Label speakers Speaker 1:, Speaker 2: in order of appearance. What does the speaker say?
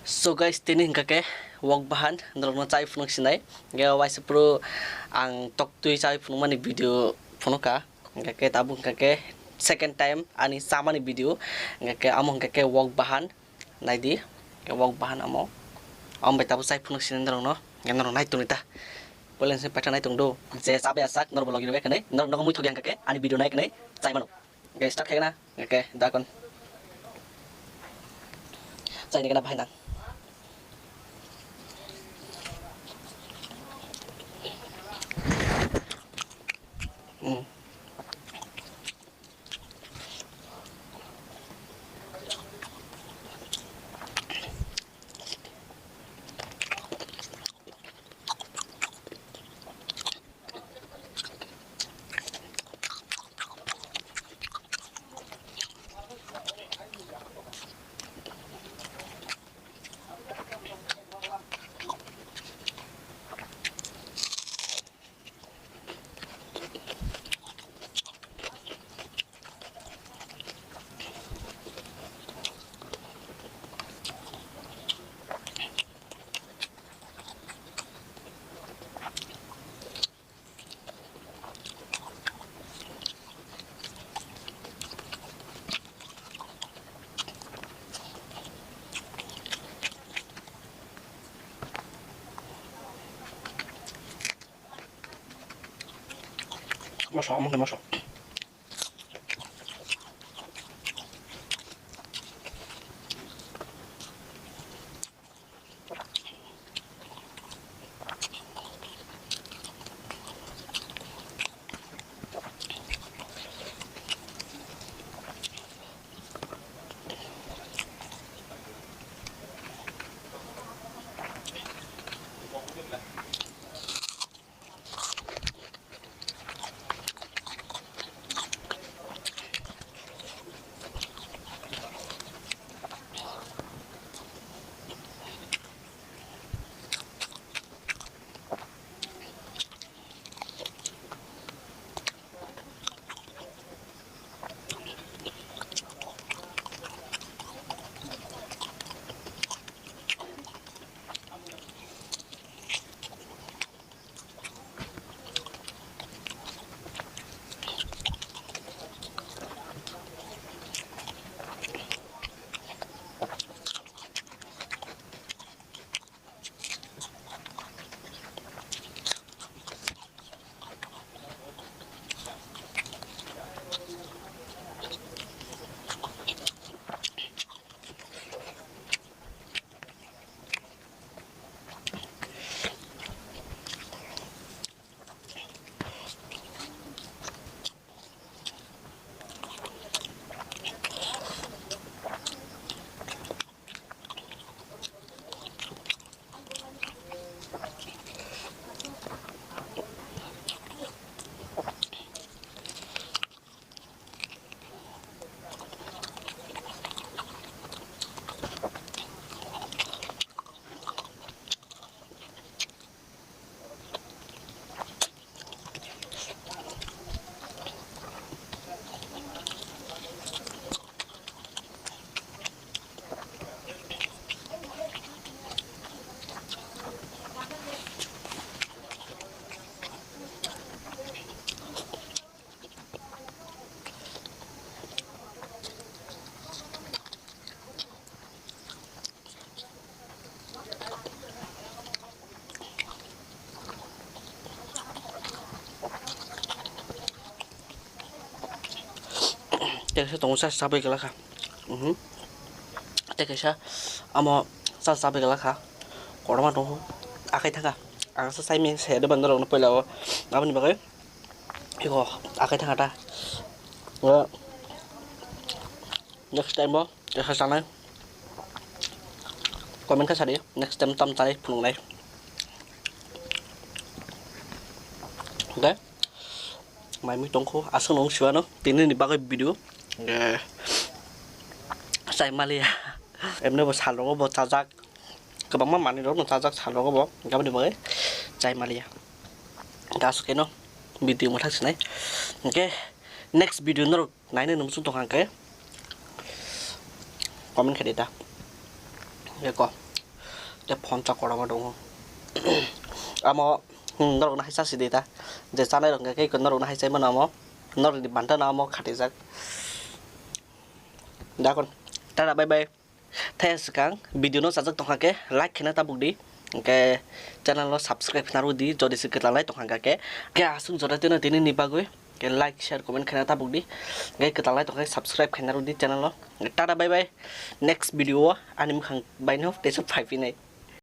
Speaker 1: So guys, Tini hingkake Wak Bahan Norok cai phunuk sinai ge waise pro ang tok tui cai phunuk mani video phunuka hingkake tabu hingkake second time ani samani video hingkake amo hingkake Wak Bahan naidi Wak Bahan amo bai tabu cai phunuk sinai norok no norok nai tunita polen se patha nai tungdo je sabe asak norok logi be kane norok mui thogi hingkake ani video nai kane cai mano ge start kena hingkake dakon cai ni kana bahai nang masuk mungkin masuk Teka tong sa sabi kala ka. Teka sa amo sa sabi kala ka. Korma tong akai thanga. Ang sa sai mi se de bandar no pela o. Abani bagai. Iko akai thanga ta. Next time mo teka sana. Comment ka sa dia. Next time tam tai phung này. Okay. Mai mi tong ko asung nong siwa no. Tini ni bagai video. Sai Malia em nó vào salon có vào thao tác các bạn mà đó nó thao tác salon có bỏ các bạn đi với sai Malia đã số cái nó video một thằng này ok next video nó nãy nên nó xuống tông hàng cái comment cái đấy ta được không ya phone chakora ma dong amo norok na haisa sidita je chanai rok ke ko norok na haisa ma namo norok di banta namo khatijak dakon tada bye bye thanks kang video no sajak tongha ke like khena tabukdi ke channel lo subscribe narudi jodi siketlalai tongha ke asung jora tena tini ni bagoi ke like share comment khena tabukdi ke ketalai tongha subscribe khena narudi channel lo tada bye bye next video anim khang baino 5 ini